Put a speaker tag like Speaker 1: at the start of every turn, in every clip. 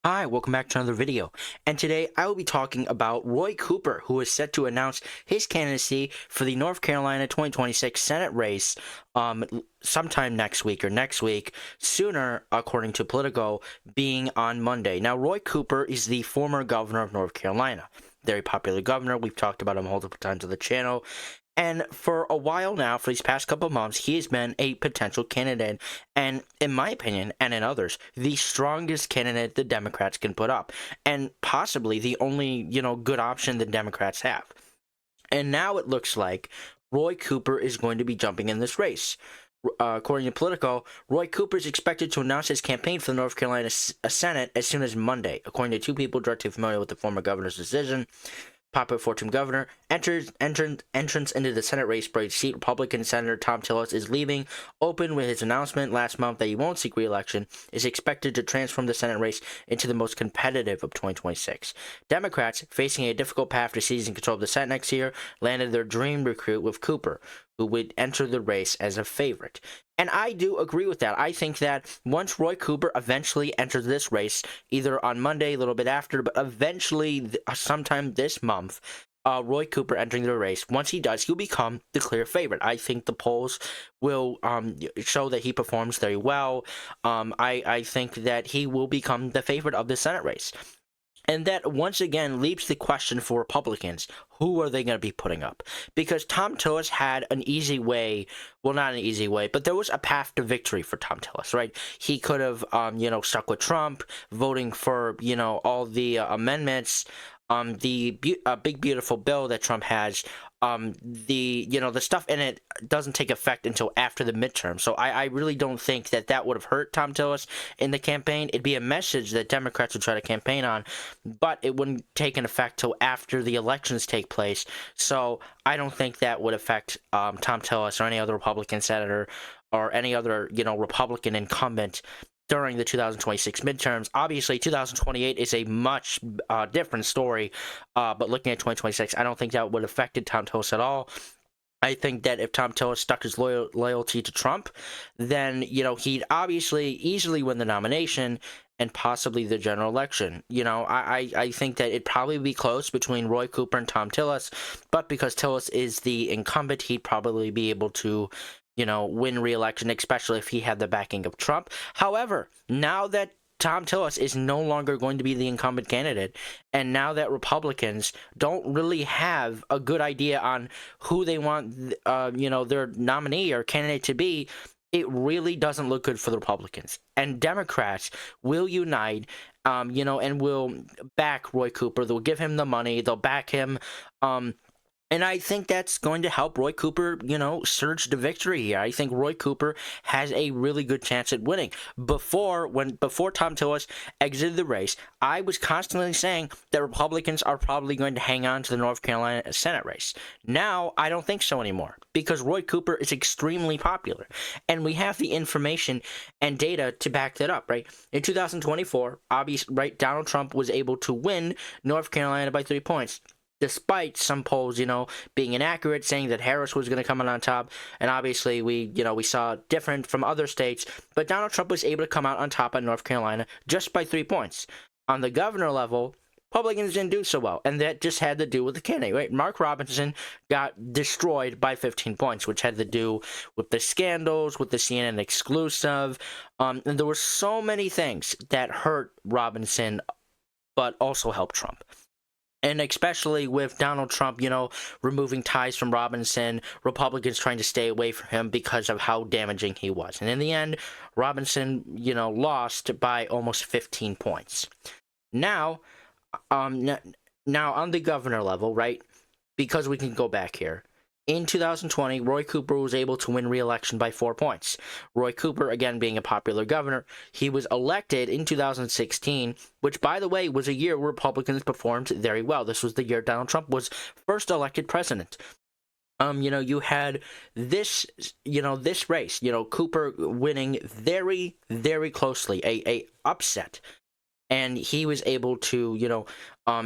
Speaker 1: Hi, welcome back to another video. And today I will be talking about Roy Cooper, who is set to announce his candidacy for the North Carolina 2026 Senate race sometime next week or next week, sooner, according to Politico, being on Monday. Now, Roy Cooper is the former governor of North Carolina. Very popular governor. We've talked about him multiple times on the channel. And for a while now, for these past couple of months, he has been a potential candidate, and in my opinion, and in others, the strongest candidate the Democrats can put up, and possibly the only, good option the Democrats have. And now it looks like Roy Cooper is going to be jumping in this race. According to Politico, Roy Cooper is expected to announce his campaign for the North Carolina Senate as soon as Monday, according to two people directly familiar with the former governor's decision. Popular Fortune governor entrance into the Senate race for a seat. Republican Senator Tom Tillis is leaving open with his announcement last month that he won't seek re-election, is expected to transform the Senate race into the most competitive of 2026. Democrats, facing a difficult path to seizing control of the Senate next year, landed their dream recruit with Cooper, who would enter the race as a favorite. And I do agree with that. I think that once Roy Cooper eventually enters this race, either on Monday, a little bit after, but eventually sometime this month, Roy Cooper entering the race, once he does, he'll become the clear favorite. I think the polls will show that he performs very well. I think that he will become the favorite of the Senate race. And that once again leaves the question for Republicans, who are they going to be putting up? Because Tom Tillis had an easy way, well, not an easy way, but there was a path to victory for Tom Tillis, right? He could have, stuck with Trump, voting for, all the amendments, the big beautiful bill that Trump has. The stuff in it doesn't take effect until after the midterm. So I really don't think that that would have hurt Tom Tillis in the campaign. It'd be a message that Democrats would try to campaign on, but it wouldn't take an effect till after the elections take place. So I don't think that would affect Tom Tillis or any other Republican senator or any other, Republican incumbent during the 2026 midterms. Obviously, 2028 is a much different story, but looking at 2026, I don't think that would have affected Tom Tillis at all. I think that if Tom Tillis stuck his loyalty to Trump, then, he'd obviously easily win the nomination and possibly the general election. I think that it'd probably be close between Roy Cooper and Tom Tillis, but because Tillis is the incumbent, he'd probably be able to win re-election, especially if he had the backing of Trump. However, now that Tom Tillis is no longer going to be the incumbent candidate, and now that Republicans don't really have a good idea on who they want, their nominee or candidate to be, it really doesn't look good for the Republicans. And Democrats will unite, and will back Roy Cooper. They'll give him the money. They'll back him. And I think that's going to help Roy Cooper, surge to victory here. I think Roy Cooper has a really good chance at winning. Before Tom Tillis exited the race, I was constantly saying that Republicans are probably going to hang on to the North Carolina Senate race. Now, I don't think so anymore because Roy Cooper is extremely popular. And we have the information and data to back that up, right? In 2024, obviously, right, Donald Trump was able to win North Carolina by 3 points, despite some polls, being inaccurate, saying that Harris was going to come out on top. And obviously, we saw different from other states. But Donald Trump was able to come out on top in North Carolina just by 3 points. On the governor level, Republicans didn't do so well. And that just had to do with the candidate, right? Mark Robinson got destroyed by 15 points, which had to do with the scandals, with the CNN exclusive. And there were so many things that hurt Robinson, but also helped Trump. And especially with Donald Trump, removing ties from Robinson, Republicans trying to stay away from him because of how damaging he was. And in the end, Robinson, lost by almost 15 points. Now, now on the governor level, right, because we can go back here. In 2020, Roy Cooper was able to win re-election by 4 points. Roy Cooper, again, being a popular governor, he was elected in 2016, which, by the way, was a year where Republicans performed very well. This was the year Donald Trump was first elected president. You had this, this race, Cooper winning very, very closely, a upset. And he was able to,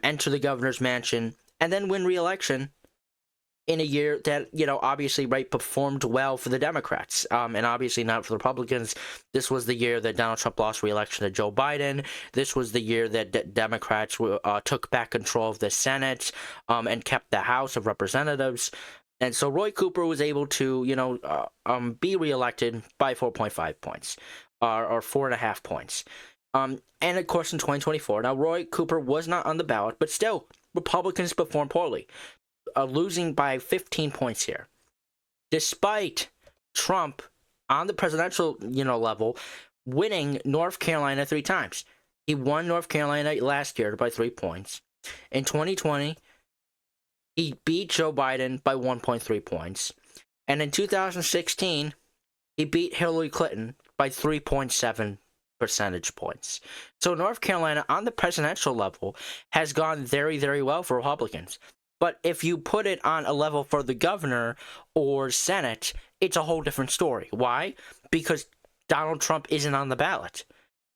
Speaker 1: enter the governor's mansion and then win re-election in a year that, obviously, right, performed well for the Democrats, and obviously not for the Republicans. This was the year that Donald Trump lost re-election to Joe Biden. This was the year that Democrats took back control of the Senate, and kept the House of Representatives. And so Roy Cooper was able to, be reelected by 4.5 points, or 4.5 points. And of course, in 2024, now Roy Cooper was not on the ballot, but still, Republicans performed poorly, losing by 15 points here, despite Trump on the presidential, level, winning North Carolina 3 times. He won North Carolina last year by 3 points. In 2020, he beat Joe Biden by 1.3 points. And in 2016, he beat Hillary Clinton by 3.7 percentage points. So North Carolina on the presidential level has gone very, very well for Republicans. But if you put it on a level for the governor or Senate, it's a whole different story. Why? Because Donald Trump isn't on the ballot.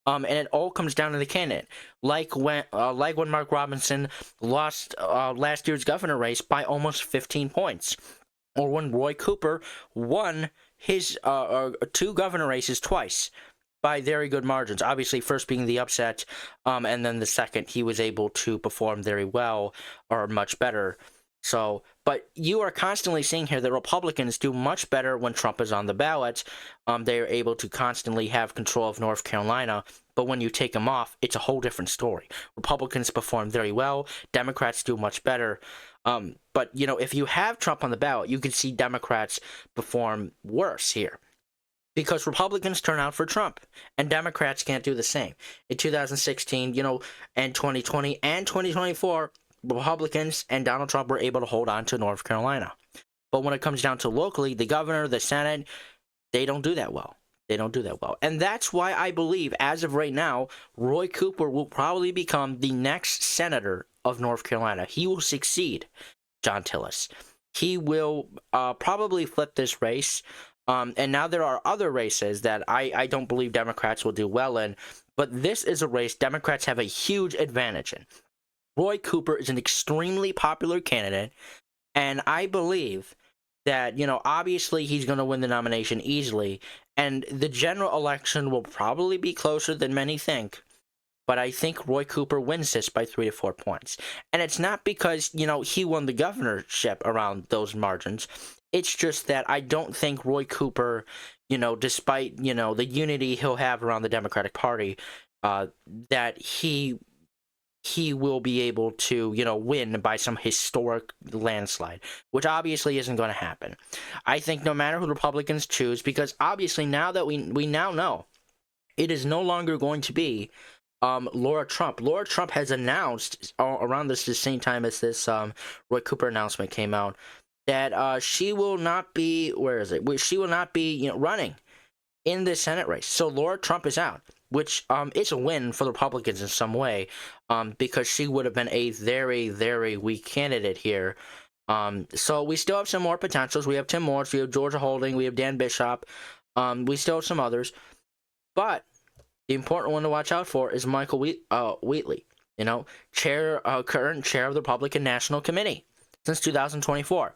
Speaker 1: And it all comes down to the candidate. Like when Mark Robinson lost last year's governor race by almost 15 points. Or when Roy Cooper won his 2 governor races twice by very good margins. Obviously, first being the upset, and then the second, he was able to perform very well, or much better. So, but you are constantly seeing here that Republicans do much better when Trump is on the ballot. They are able to constantly have control of North Carolina. But when you take him off, it's a whole different story. Republicans perform very well. Democrats do much better. But, if you have Trump on the ballot, you can see Democrats perform worse here, because Republicans turn out for Trump, and Democrats can't do the same. In 2016, and 2020 and 2024, Republicans and Donald Trump were able to hold on to North Carolina. But when it comes down to locally, the governor, the Senate, they don't do that well. And that's why I believe, as of right now, Roy Cooper will probably become the next senator of North Carolina. He will succeed John Tillis. He will probably flip this race. And now there are other races that I don't believe Democrats will do well in, but this is a race Democrats have a huge advantage in. Roy Cooper is an extremely popular candidate, and I believe that, obviously he's going to win the nomination easily, and the general election will probably be closer than many think. But I think Roy Cooper wins this by 3 to 4 points. And it's not because, he won the governorship around those margins. It's just that I don't think Roy Cooper, despite, the unity he'll have around the Democratic Party, that he will be able to, win by some historic landslide, which obviously isn't going to happen. I think no matter who the Republicans choose, because obviously now that we now know, it is no longer going to be Laura Trump. Laura Trump has announced around the same time as this Roy Cooper announcement came out that she will not be, she will not be running in the Senate race. So Laura Trump is out, which is a win for the Republicans in some way, because she would have been a very, very weak candidate here. So we still have some more potentials. We have Tim Morris, we have Georgia Holding, we have Dan Bishop, we still have some others. But the important one to watch out for is Michael Wheatley, current chair of the Republican National Committee since 2024.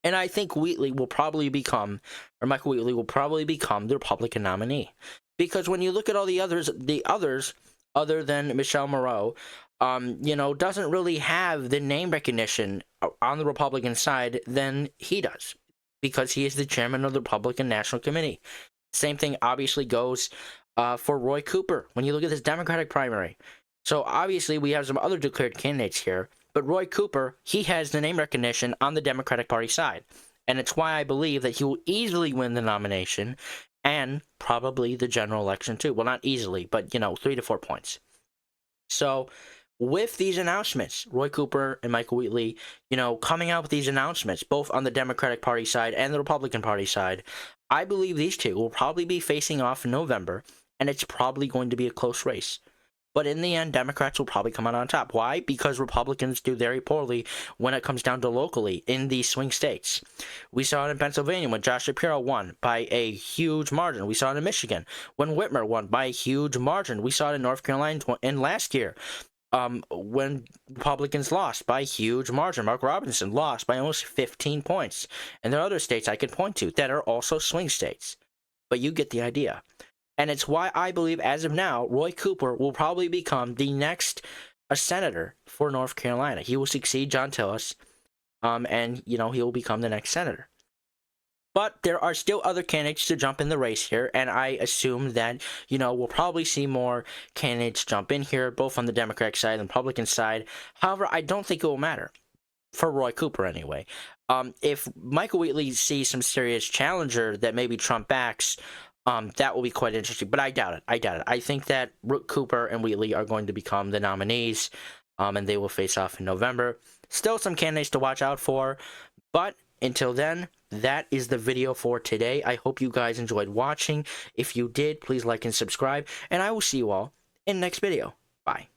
Speaker 1: And I think Michael Wheatley will probably become the Republican nominee. Because when you look at all the others other than Michelle Moreau, doesn't really have the name recognition on the Republican side than he does, because he is the chairman of the Republican National Committee. Same thing obviously goes for Roy Cooper when you look at this Democratic primary. So obviously we have some other declared candidates here, but Roy Cooper, he has the name recognition on the Democratic Party side. And it's why I believe that he will easily win the nomination and probably the general election too. Well, not easily, but 3 to 4 points. So with these announcements, Roy Cooper and Michael Wheatley, coming out with these announcements, both on the Democratic Party side and the Republican Party side, I believe these two will probably be facing off in November, and it's probably going to be a close race. But in the end, Democrats will probably come out on top. Why? Because Republicans do very poorly when it comes down to locally in these swing states. We saw it in Pennsylvania when Josh Shapiro won by a huge margin. We saw it in Michigan when Whitmer won by a huge margin. We saw it in North Carolina in last year when Republicans lost by a huge margin. Mark Robinson lost by almost 15 points. And there are other states I could point to that are also swing states. But you get the idea. And it's why I believe, as of now, Roy Cooper will probably become the next senator for North Carolina. He will succeed John Tillis, and, he will become the next senator. But there are still other candidates to jump in the race here, and I assume that, we'll probably see more candidates jump in here, both on the Democratic side and Republican side. However, I don't think it will matter, for Roy Cooper anyway. If Michael Wheatley sees some serious challenger that maybe Trump backs, that will be quite interesting, but I doubt it. I think that Cooper and Wheatley are going to become the nominees, and they will face off in November. Still some candidates to watch out for, but until then, that is the video for today. I hope you guys enjoyed watching. If you did, please like and subscribe, and I will see you all in the next video. Bye.